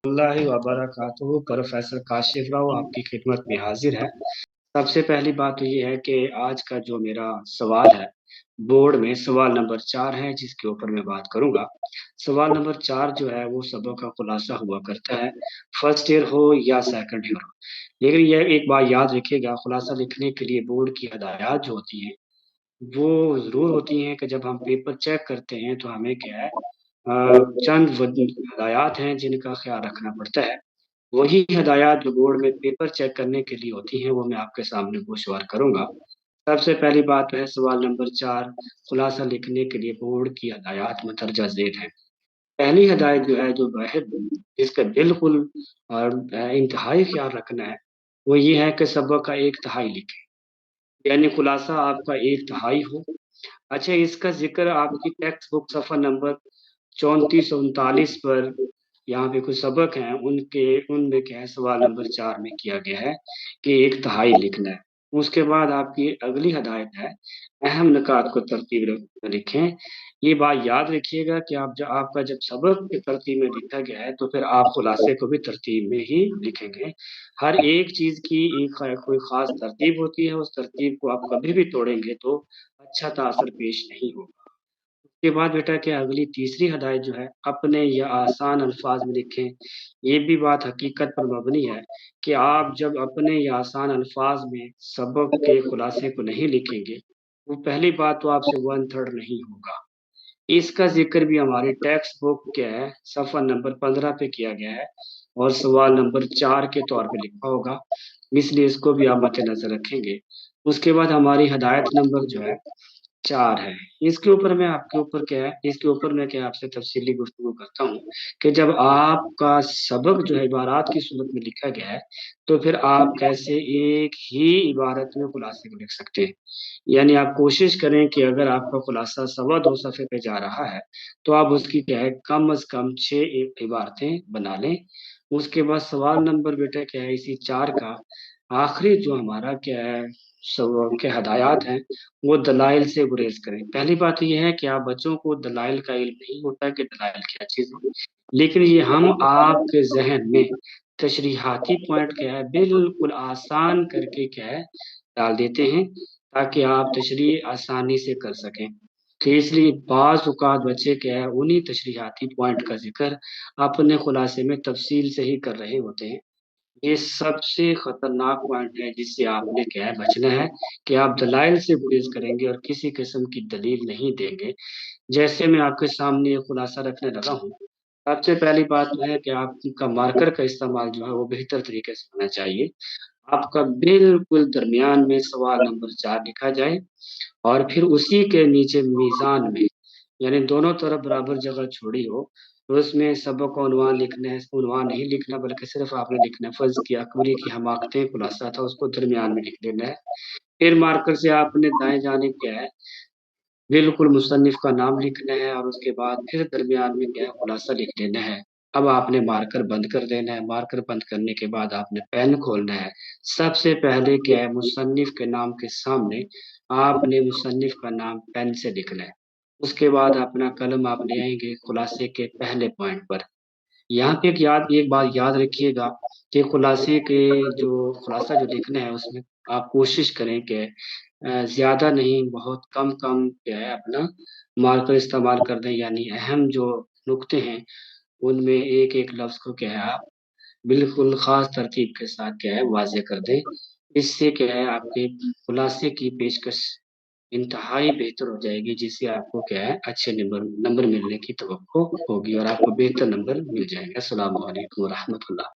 अल्लाह वबरकातुहू। Professor Kashif Rao आपकी खिदमत में हाजिर है। सबसे पहली बात तो ये है कि आज का जो मेरा सवाल है, बोर्ड में सवाल नंबर 4 है, जिसके ऊपर मैं बात करूंगा। सवाल नंबर 4 जो है वो सबक का खुलासा हुआ करता है, फर्स्ट ईयर हो या सेकंड ईयर हो। लेकिन यह एक बात याद रखिएगा, खुलासा लिखने के लिए बोर्ड की हदायत जो होती है वो जरूर होती हैं कि जब हम पेपर चेक करते हैं तो हमें क्या है, चंद हदायत हैं जिनका ख्याल रखना पड़ता है। वही हदायत जो बोर्ड में पेपर चेक करने के लिए होती हैं वो मैं आपके सामने गोशवार करूंगा। सबसे पहली बात तो है सवाल नंबर 4, खुलासा लिखने के लिए बोर्ड की हदायत मतरजा ज़ेर है। पहली हदायत जो है, जो वाहिद जिसका बिल्कुल और इंतहाई ख्याल रखना है, वो ये है कि सबक का एक तिहाई लिखें, यानी खुलासा आपका एक तिहाई हो। अच्छा, इसका जिक्र आपकी टेक्स्ट बुक सफ़ा नंबर 3439 पर, यहाँ पे कुछ सबक हैं उनके, उनमें क्या है, सवाल नंबर 4 में किया गया है कि एक तिहाई लिखना है। उसके बाद आपकी अगली हदायत है, अहम निकात को तरतीब लिखें। ये बात याद रखिएगा कि आप जब आपका जब सबक की तरतीब में लिखा गया है तो फिर आप खुलासे को भी तरतीब में ही लिखेंगे। हर एक चीज़ की एक कोई ख़ास तरतीब होती है, उस तरतीब को आप कभी भी तोड़ेंगे तो अच्छा तासर पेश नहीं होगा। उसके बाद बेटा क्या, अगली तीसरी हदायत जो है, अपने या आसान अल्फाज में लिखें। ये भी बात हकीकत पर मबनी है कि आप जब अपने या आसान अल्फाज में सबक के खुलासे को नहीं लिखेंगे, वो पहली बात तो आपसे 1/3 नहीं होगा। इसका जिक्र भी हमारी टेक्स्ट बुक क्या है, सफ़ा नंबर 15 पे किया गया है और सवाल नंबर 4 के तौर पे लिखा होगा, इसलिए इसको भी आप मद्देनज़र रखेंगे। उसके बाद हमारी हदायत नंबर जो है 4 है। इसके ऊपर मैं आपके ऊपर क्या है, इसके ऊपर मैं क्या आपसे तफ़सीली गुफ्तगू करता हूँ कि जब आपका सबक जो है इबारात की सूरत में लिखा गया है, तो फिर आप कैसे एक ही इबारत में खुलासे को लिख सकते हैं। यानी आप कोशिश करें कि अगर आपका खुलासा सवा 2 सफ़े पे जा रहा है, तो आप उसकी क्या है, कम अज़ कम 6 इबारतें बना लें। उसके बाद सवाल नंबर बेटा क्या है, इसी 4 का आखिरी जो हमारा क्या है, सब के हदायत हैं, वो दलाइल से गुरेज करें। पहली बात तो ये है कि आप बच्चों को दलाइल का इल्म नहीं होता कि दलाइल क्या चीज़ है, लेकिन ये हम आपके ज़हन में तशरीहाती पॉइंट क्या है, बिल्कुल आसान करके क्या है, डाल देते हैं ताकि आप तशरीह आसानी से कर सकें। तो इसलिए बाज़ औक़ात बच्चे क्या है, उन्हीं तशरीहाती पॉइंट का ज़िक्र अपने खुलासे में तफ़सील से ही कर रहे होते हैं। ये सबसे खतरनाक पॉइंट है जिससे आपने क्या है बचना है कि आप दलाइल से गुरेज करेंगे और किसी किस्म की दलील नहीं देंगे। जैसे मैं आपके सामने ये खुलासा रखने लगा हूँ, सबसे पहली बात तो है कि आपका मार्कर का इस्तेमाल जो है वो बेहतर तरीके से होना चाहिए। आपका बिल्कुल दरमियान में सवाल नंबर 4 लिखा जाए और फिर उसी के नीचे मीज़ान में, यानी दोनों तरफ बराबर जगह छोड़ी हो, तो उसमें सबक का उन्वान लिखना है। उन्वान नहीं लिखना बल्कि सिर्फ़ आपने लिखना है, फ़र्ज़ किया अकबरी की हमाकतें खुलासा था, उसको दरमियान में लिख देना है। फिर मार्कर से आपने दाएँ जानिब क्या है, बिल्कुल मुसन्निफ़ का नाम लिखना है और उसके बाद फिर दरमियान में क्या है, खुलासा लिख देना है। अब आपने मार्कर बंद कर देना है, मार्कर बंद करने के बाद आपने पेन खोलना है। सबसे पहले क्या है, मुसन्निफ़ के नाम के सामने आपने मुसन्निफ़ का नाम पेन से लिखना है। उसके बाद अपना कलम आप ले आएँगे खुलासे के पहले पॉइंट पर। यहाँ पे एक बात याद रखिएगा कि खुलासे के जो खुलासा जो लिखना है उसमें आप कोशिश करें कि ज़्यादा नहीं, बहुत कम-कम क्या है अपना मार्कर इस्तेमाल कर दें, यानी अहम जो नुक्ते हैं, उनमें एक-एक लफ्ज़ को क्या है आप बिल्कुल ख़ास तरतीब के साथ क्या है वाज़ेह कर दें। इससे क्या है, आपके खुलासे की पेशकश इंतहाई बेहतर हो जाएगी, जिससे आपको क्या है अच्छे नंबर नंबर मिलने की तवक्को होगी और आपको बेहतर नंबर मिल जाएँगे। अस्सलामु अलैकुम व रहमतुल्लाह।